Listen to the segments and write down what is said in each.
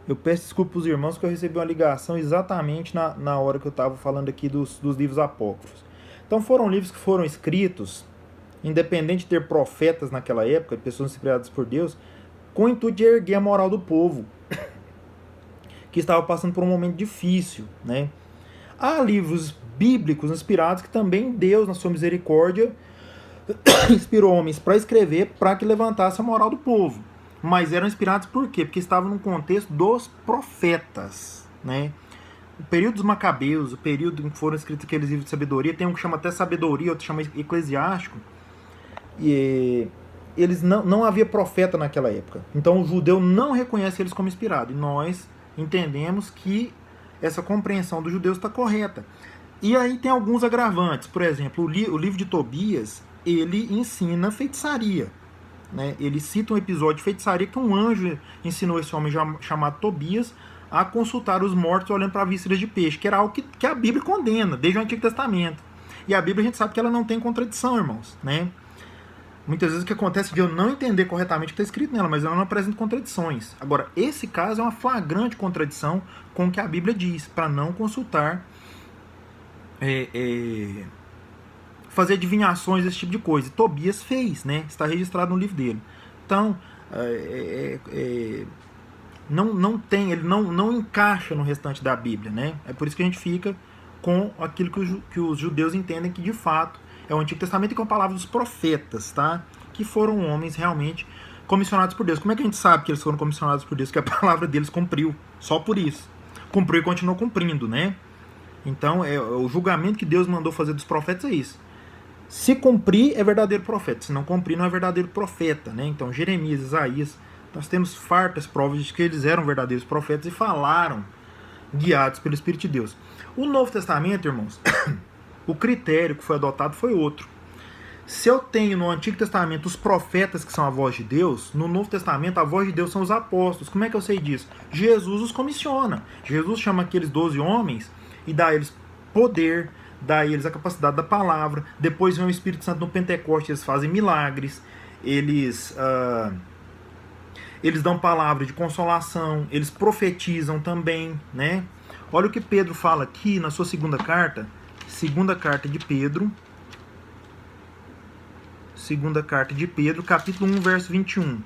Eu peço desculpa para os irmãos que eu recebi uma ligação exatamente na hora que eu estava falando aqui dos livros apócrifos. Então foram livros que foram escritos, independente de ter profetas naquela época, pessoas inspiradas por Deus, com o intuito de erguer a moral do povo, que estava passando por um momento difícil, né? Há livros bíblicos inspirados que também Deus, na sua misericórdia, inspirou homens para escrever para que levantasse a moral do povo. Mas eram inspirados por quê? Porque estavam no contexto dos profetas, né? O período dos Macabeus, o período em que foram escritos aqueles livros de sabedoria, tem um que chama até sabedoria, outro que chama eclesiástico, e eles não havia profeta naquela época. Então o judeu não reconhece eles como inspirado. E nós entendemos que essa compreensão dos judeus está correta. E aí tem alguns agravantes. Por exemplo, o livro de Tobias, ele ensina feitiçaria. Né? Ele cita um episódio de feitiçaria que um anjo ensinou esse homem chamado Tobias a consultar os mortos olhando para vísceras de peixe, que era algo que a Bíblia condena, desde o Antigo Testamento. E a Bíblia a gente sabe que ela não tem contradição, irmãos. Né? Muitas vezes o que acontece é de eu não entender corretamente o que está escrito nela, mas ela não apresenta contradições. Agora, esse caso é uma flagrante contradição com o que a Bíblia diz, para não consultar, fazer adivinhações, esse tipo de coisa. E Tobias fez, né? Está registrado no livro dele. Então, ele não encaixa no restante da Bíblia, né? É por isso que a gente fica com aquilo que os judeus entendem que, de fato, é o Antigo Testamento e com a palavra dos profetas, tá? Que foram homens realmente comissionados por Deus. Como é que a gente sabe que eles foram comissionados por Deus? Que a palavra deles cumpriu. Só por isso. Cumpriu e continuou cumprindo, né? Então, o julgamento que Deus mandou fazer dos profetas é isso. Se cumprir, é verdadeiro profeta. Se não cumprir, não é verdadeiro profeta, né? Então, Jeremias, Isaías, nós temos fartas provas de que eles eram verdadeiros profetas e falaram guiados pelo Espírito de Deus. O Novo Testamento, irmãos, o critério que foi adotado foi outro. Se eu tenho no Antigo Testamento os profetas que são a voz de Deus, no Novo Testamento a voz de Deus são os apóstolos. Como é que eu sei disso? Jesus os comissiona. Jesus chama aqueles 12 homens e dá a eles poder, dá a eles a capacidade da palavra. Depois vem o Espírito Santo no Pentecostes, eles fazem milagres, eles dão palavra de consolação, eles profetizam também, né? Olha o que Pedro fala aqui na sua segunda carta de Pedro, capítulo 1, verso 21.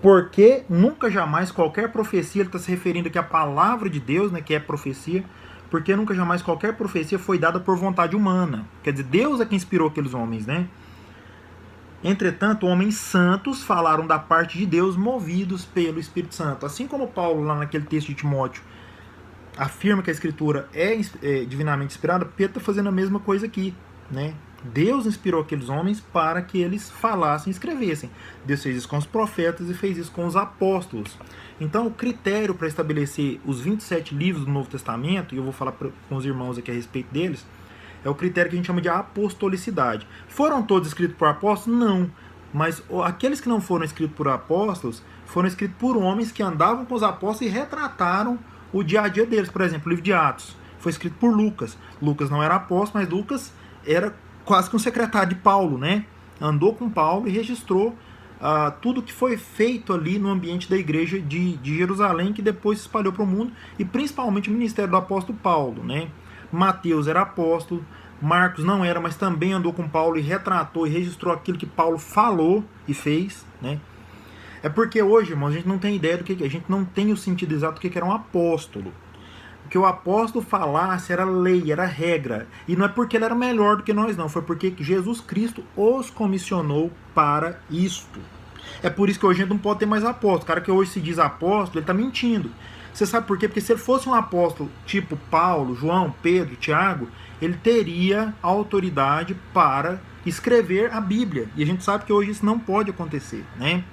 Porque nunca jamais qualquer profecia, ele está se referindo aqui à palavra de Deus, né, que é profecia, porque nunca jamais qualquer profecia foi dada por vontade humana. Quer dizer, Deus é que inspirou aqueles homens, né? Entretanto, homens santos falaram da parte de Deus, movidos pelo Espírito Santo. Assim como Paulo, lá naquele texto de Timóteo, afirma que a Escritura é divinamente inspirada, Pedro está fazendo a mesma coisa aqui, né? Deus inspirou aqueles homens para que eles falassem e escrevessem. Deus fez isso com os profetas e fez isso com os apóstolos. Então, o critério para estabelecer os 27 livros do Novo Testamento, e eu vou falar com os irmãos aqui a respeito deles, é o critério que a gente chama de apostolicidade. Foram todos escritos por apóstolos? Não. Mas aqueles que não foram escritos por apóstolos, foram escritos por homens que andavam com os apóstolos e retrataram o dia a dia deles. Por exemplo, o livro de Atos foi escrito por Lucas. Lucas não era apóstolo, mas Lucas era quase que um secretário de Paulo, né? Andou com Paulo e registrou tudo que foi feito ali no ambiente da igreja de Jerusalém, que depois se espalhou para o mundo, e principalmente o ministério do apóstolo Paulo, né? Mateus era apóstolo, Marcos não era, mas também andou com Paulo e retratou e registrou aquilo que Paulo falou e fez, né? É porque hoje, irmãos, a gente não tem ideia do que a gente não tem o sentido exato do que era um apóstolo. O que o apóstolo falasse era lei, era regra. E não é porque ele era melhor do que nós, não. Foi porque Jesus Cristo os comissionou para isto. É por isso que hoje a gente não pode ter mais apóstolo. O cara que hoje se diz apóstolo, ele está mentindo. Você sabe por quê? Porque se ele fosse um apóstolo tipo Paulo, João, Pedro, Tiago, ele teria autoridade para escrever a Bíblia. E a gente sabe que hoje isso não pode acontecer, né?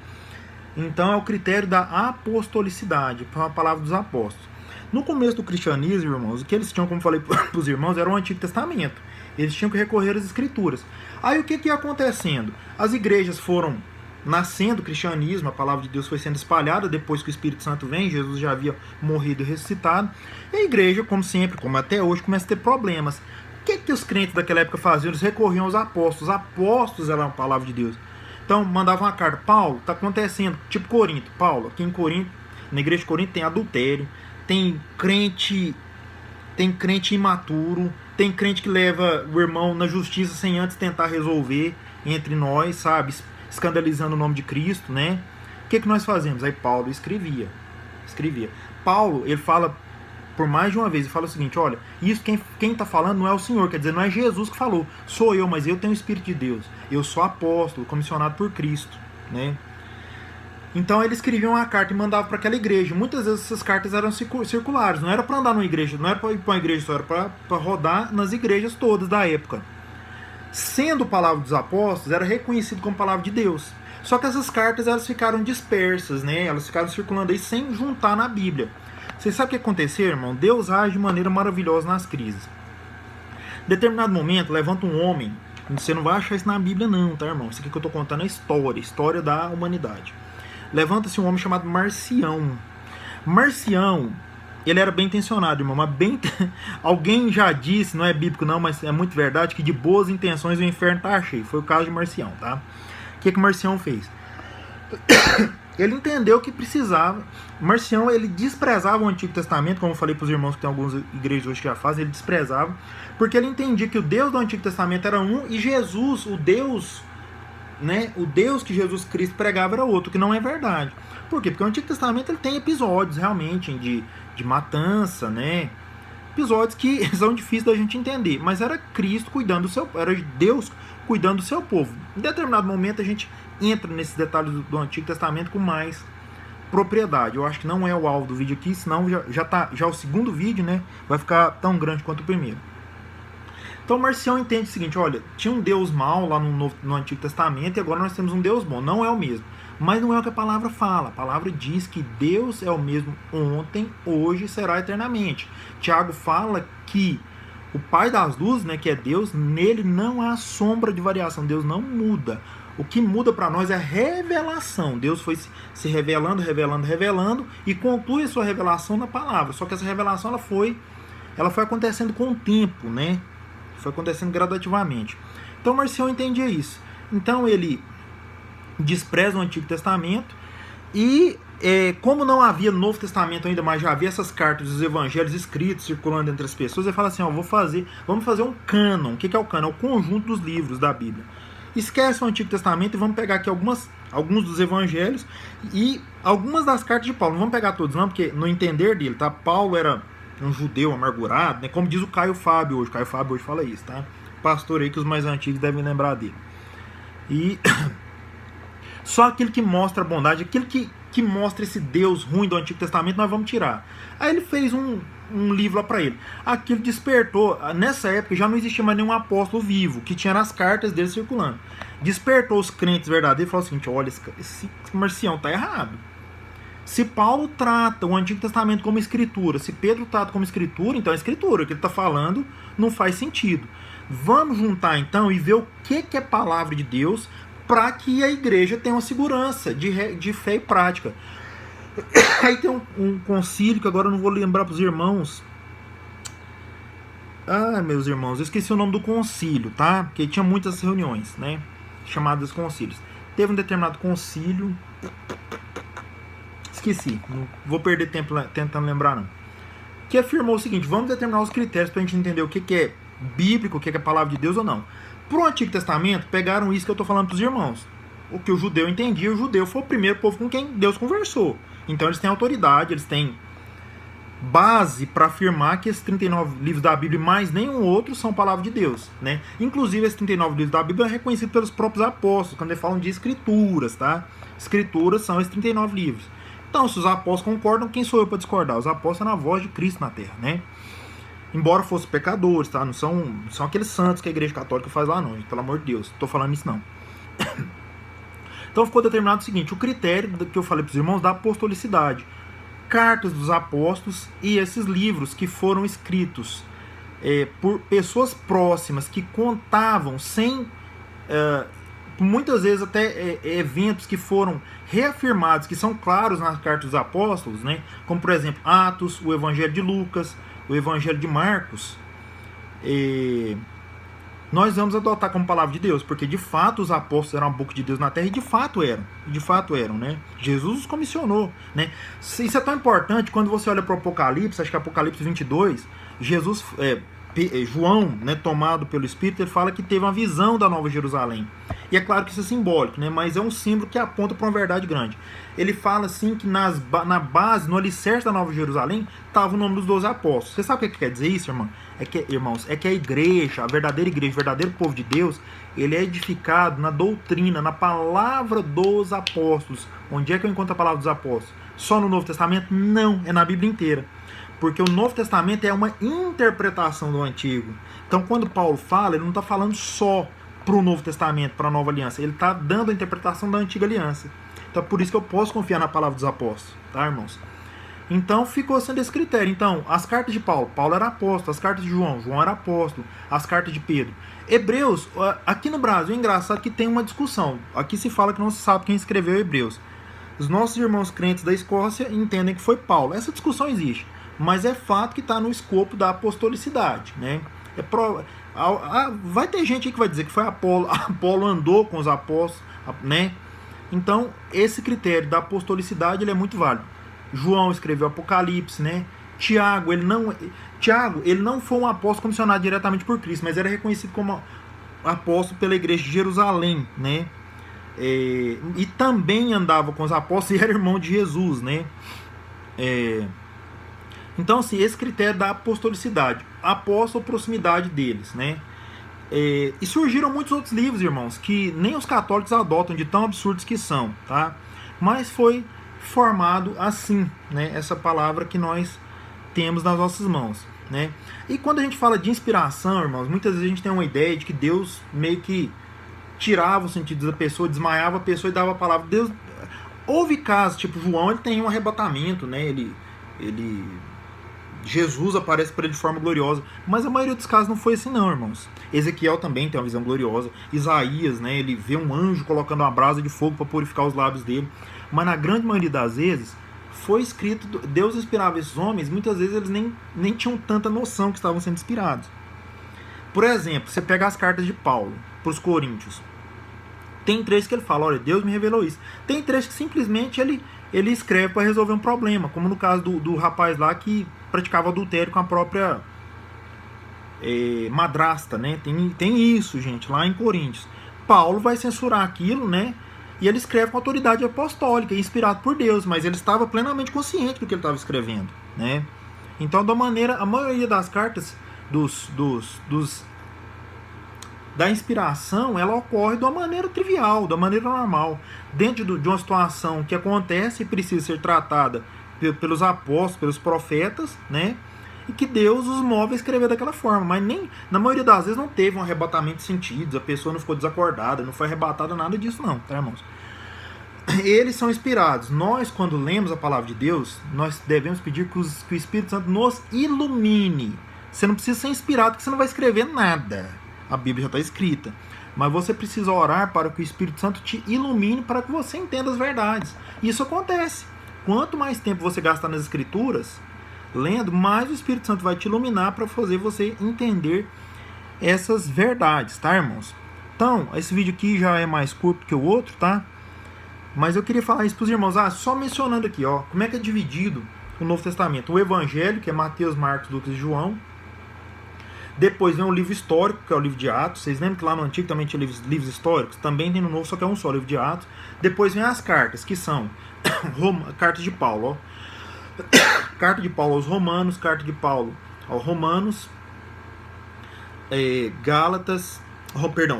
Então é o critério da apostolicidade, foi uma palavra dos apóstolos. No começo do cristianismo, irmãos, o que eles tinham, como falei para os irmãos, era o Antigo Testamento. Eles tinham que recorrer às Escrituras. Aí o que ia acontecendo? As igrejas foram nascendo o cristianismo, a palavra de Deus foi sendo espalhada depois que o Espírito Santo vem, Jesus já havia morrido e ressuscitado. E a igreja, como sempre, como até hoje, começa a ter problemas. O que os crentes daquela época faziam? Eles recorriam aos apóstolos. Os apóstolos eram a palavra de Deus. Então, mandava uma carta, Paulo, tá acontecendo, tipo Corinto, Paulo, aqui em Corinto, na igreja de Corinto tem adultério, tem crente imaturo, tem crente que leva o irmão na justiça sem antes tentar resolver entre nós, sabe, escandalizando o nome de Cristo, né? O que nós fazemos? Aí Paulo escrevia. Paulo, ele fala por mais de uma vez, ele fala o seguinte, olha, isso quem está falando não é o Senhor, quer dizer, não é Jesus que falou, sou eu, mas eu tenho o Espírito de Deus, eu sou apóstolo, comissionado por Cristo, né? Então ele escrevia uma carta e mandava para aquela igreja. Muitas vezes essas cartas eram circulares, não era para andar numa igreja, não era para ir para uma igreja só, era para rodar nas igrejas todas da época. Sendo palavra dos apóstolos, era reconhecido como palavra de Deus. Só que essas cartas elas ficaram dispersas, né? Elas ficaram circulando aí sem juntar na Bíblia. Vocês sabem o que aconteceu, irmão? Deus age de maneira maravilhosa nas crises. Em determinado momento, levanta um homem. Você não vai achar isso na Bíblia não, tá, irmão? Isso aqui que eu estou contando é história da humanidade. Levanta-se um homem chamado Marcião. Marcião, ele era bem intencionado, irmão, mas alguém já disse, não é bíblico não, mas é muito verdade, que de boas intenções o inferno tá cheio. Foi o caso de Marcião, tá? O que Marcião fez? Ele entendeu que precisava. Marcião, ele desprezava o Antigo Testamento, como eu falei para os irmãos que tem algumas igrejas hoje que já fazem, ele desprezava, porque ele entendia que o Deus do Antigo Testamento era um e Jesus, o Deus, né, o Deus que Jesus Cristo pregava era outro, que não é verdade. Por quê? Porque o Antigo Testamento ele tem episódios realmente de matança, né? Episódios que são difíceis da gente entender, mas era Cristo cuidando do seu, era Deus cuidando do seu povo. Em determinado momento a gente entra nesses detalhes do Antigo Testamento com mais propriedade. Eu acho que não é o alvo do vídeo aqui, senão já o segundo vídeo, né, vai ficar tão grande quanto o primeiro. Então Marcião entende o seguinte, olha, tinha um Deus mau lá no Antigo Testamento e agora nós temos um Deus bom. Não é o mesmo. Mas não é o que a palavra fala. A palavra diz que Deus é o mesmo ontem, hoje e será eternamente. Tiago fala que o Pai das luzes, né, que é Deus, nele não há sombra de variação. Deus não muda. O que muda para nós é a revelação. Deus foi se revelando e conclui a sua revelação na palavra. Só que essa revelação ela foi acontecendo com o tempo, né? Foi acontecendo gradativamente. Então Marcião entendia isso. Então ele despreza o Antigo Testamento e como não havia Novo Testamento ainda, mas já havia essas cartas dos evangelhos escritos circulando entre as pessoas, ele fala assim, ó, vamos fazer um cânon. O que é o cânon? É o conjunto dos livros da Bíblia. Esquece o Antigo Testamento e vamos pegar aqui alguns dos evangelhos e algumas das cartas de Paulo. Não vamos pegar todos não, porque no entender dele, tá? Paulo era um judeu amargurado, né? Como diz o Caio Fábio hoje. Caio Fábio hoje fala isso, tá? Pastor aí que os mais antigos devem lembrar dele. E só aquilo que mostra a bondade, aquilo que mostra esse Deus ruim do Antigo Testamento, nós vamos tirar. Aí ele fez um livro lá para ele. Aquilo despertou, nessa época já não existia mais nenhum apóstolo vivo, que tinha as cartas dele circulando. Despertou os crentes verdadeiros e falou o seguinte, olha, esse Marcião tá errado. Se Paulo trata o Antigo Testamento como escritura, se Pedro trata como escritura, então é escritura. O que ele está falando não faz sentido. Vamos juntar então e ver o que é palavra de Deus para que a igreja tenha uma segurança de fé e prática. Aí tem um concílio que agora eu não vou lembrar para os irmãos. Ah, meus irmãos, eu esqueci o nome do concílio, tá? Porque tinha muitas reuniões, né? Chamadas concílios. Teve um determinado concílio. Esqueci, não vou perder tempo tentando lembrar não. Que afirmou o seguinte, vamos determinar os critérios para a gente entender o que é bíblico, o que é palavra de Deus ou não. Para o Antigo Testamento, pegaram isso que eu estou falando para os irmãos. O que o judeu entendia, o judeu foi o primeiro povo com quem Deus conversou. Então eles têm autoridade, eles têm base para afirmar que esses 39 livros da Bíblia e mais nenhum outro são palavra de Deus, né? Inclusive esses 39 livros da Bíblia é reconhecido pelos próprios apóstolos, quando eles falam de escrituras, tá? Escrituras são esses 39 livros. Então, se os apóstolos concordam, quem sou eu para discordar? Os apóstolos são a voz de Cristo na terra, né? Embora fossem pecadores, tá? Não são aqueles santos que a Igreja Católica faz lá, não, gente, pelo amor de Deus. Não estou falando isso, não. Então ficou determinado o seguinte, o critério que eu falei para os irmãos da apostolicidade. Cartas dos apóstolos e esses livros que foram escritos por pessoas próximas que contavam sem... muitas vezes até eventos que foram reafirmados, que são claros nas cartas dos apóstolos, né? Como por exemplo Atos, o Evangelho de Lucas, o Evangelho de Marcos, nós vamos adotar como palavra de Deus, porque de fato os apóstolos eram a boca de Deus na terra, e de fato eram, né? Jesus os comissionou, né? Isso é tão importante, quando você olha para o Apocalipse, acho que é Apocalipse 22, Jesus, João, né, tomado pelo Espírito, ele fala que teve uma visão da Nova Jerusalém. E é claro que isso é simbólico, né? Mas é um símbolo que aponta para uma verdade grande. Ele fala assim que na base, no alicerce da Nova Jerusalém, estava o nome dos 12 apóstolos. Você sabe o que quer dizer isso, irmão? Irmãos, é que a igreja, a verdadeira igreja, o verdadeiro povo de Deus, ele é edificado na doutrina, na palavra dos apóstolos. Onde é que eu encontro a palavra dos apóstolos? Só no Novo Testamento? Não, é na Bíblia inteira. Porque o Novo Testamento é uma interpretação do Antigo. Então, quando Paulo fala, ele não está falando só para o Novo Testamento, para a Nova Aliança. Ele está dando a interpretação da Antiga Aliança. Então, por isso que eu posso confiar na palavra dos apóstolos, tá, irmãos? Então, ficou sendo esse critério. Então, as cartas de Paulo era apóstolo. As cartas de João era apóstolo. As cartas de Pedro. Hebreus, aqui no Brasil, é engraçado que tem uma discussão. Aqui se fala que não se sabe quem escreveu Hebreus. Os nossos irmãos crentes da Escócia entendem que foi Paulo. Essa discussão existe. Mas é fato que está no escopo da apostolicidade, né? Vai ter gente aí que vai dizer que foi Apolo. Apolo andou com os apóstolos, né? Então, esse critério da apostolicidade, ele é muito válido. João escreveu Apocalipse, né? Tiago, ele não foi um apóstolo comissionado diretamente por Cristo, mas era reconhecido como apóstolo pela igreja de Jerusalém, né? E também andava com os apóstolos e era irmão de Jesus, né? Então, assim, esse critério da apostolicidade, apóstolo, proximidade deles, né? E surgiram muitos outros livros, irmãos, que nem os católicos adotam, de tão absurdos que são, tá? Mas foi formado assim, né? Essa palavra que nós temos nas nossas mãos, né? E quando a gente fala de inspiração, irmãos, muitas vezes a gente tem uma ideia de que Deus meio que tirava o sentido da pessoa, desmaiava a pessoa e dava a palavra. Deus, houve casos, tipo João, ele tem um arrebatamento, né? Jesus aparece para ele de forma gloriosa, mas a maioria dos casos não foi assim não, irmãos. Ezequiel também tem uma visão gloriosa. Isaías, né, ele vê um anjo colocando uma brasa de fogo para purificar os lábios dele. Mas na grande maioria das vezes foi escrito, Deus inspirava esses homens, muitas vezes eles nem tinham tanta noção que estavam sendo inspirados. Por exemplo, você pega as cartas de Paulo para os Coríntios, tem trechos que ele fala, olha, Deus me revelou isso. Tem trechos que simplesmente ele escreve para resolver um problema, como no caso do rapaz lá que praticava adultério com a própria madrasta, né? Tem isso, gente, lá em Coríntios. Paulo vai censurar aquilo, né? E ele escreve com autoridade apostólica, inspirado por Deus, mas ele estava plenamente consciente do que ele estava escrevendo, né? Então, a maioria das cartas da inspiração, ela ocorre de uma maneira trivial, da maneira normal, dentro de uma situação que acontece e precisa ser tratada pelos apóstolos, pelos profetas, né? E que Deus os move a escrever daquela forma, mas nem, na maioria das vezes não teve um arrebatamento de sentidos, a pessoa não ficou desacordada, não foi arrebatada, nada disso não, tá, irmãos? Eles são inspirados. Nós, quando lemos a palavra de Deus, nós devemos pedir que o Espírito Santo nos ilumine. Você não precisa ser inspirado, porque você não vai escrever nada. A Bíblia já está escrita. Mas você precisa orar para que o Espírito Santo te ilumine, para que você entenda as verdades. Isso acontece. Quanto mais tempo você gastar nas Escrituras, lendo, mais o Espírito Santo vai te iluminar para fazer você entender essas verdades, tá, irmãos? Então, esse vídeo aqui já é mais curto que o outro, tá? Mas eu queria falar isso para os irmãos, só mencionando aqui, ó, como é que é dividido o Novo Testamento. O Evangelho, que é Mateus, Marcos, Lucas e João. Depois vem o livro histórico, que é o livro de Atos. Vocês lembram que lá no Antigo também tinha livros históricos? Também tem no Novo, só que é um só, livro de Atos. Depois vem as cartas, que são cartas de Paulo, ó. Carta de Paulo aos Romanos, carta de Paulo aos Romanos,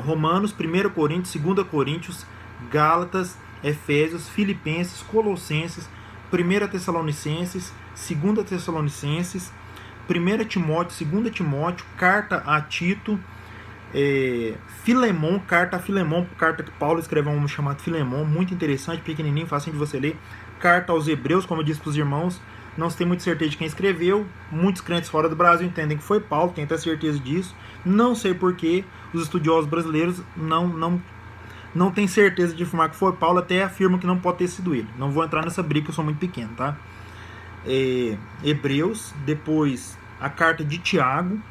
Romanos, 1 Coríntios, 2 Coríntios, Gálatas, Efésios, Filipenses, Colossenses, 1 Tessalonicenses, 2 Tessalonicenses, 1 Timóteo, 2 Timóteo, carta a Tito, Filemon, carta a Filemon, carta que Paulo escreveu a um homem chamado Filemon, muito interessante, pequenininho, facinho de você ler. Carta aos Hebreus, como eu disse para os irmãos, não se tem muita certeza de quem escreveu. Muitos crentes fora do Brasil entendem que foi Paulo, tem até certeza disso. Não sei porquê, os estudiosos brasileiros não têm certeza de afirmar que foi Paulo, até afirmam que não pode ter sido ele. Não vou entrar nessa briga, eu sou muito pequeno, tá? Hebreus, depois a carta de Tiago,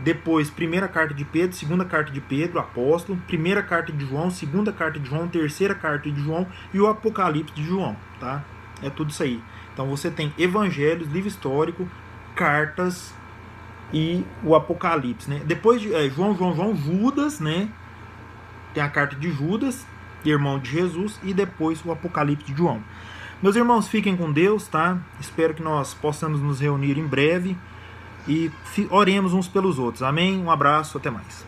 depois primeira carta de Pedro, segunda carta de Pedro, apóstolo, primeira carta de João, segunda carta de João, terceira carta de João e o Apocalipse de João, tá? É tudo isso aí. Então você tem evangelhos, livro histórico, cartas e o Apocalipse, né? Depois de João, Judas, né? Tem a carta de Judas, irmão de Jesus, e depois o Apocalipse de João. Meus irmãos, fiquem com Deus, tá? Espero que nós possamos nos reunir em breve e oremos uns pelos outros. Amém? Um abraço, até mais.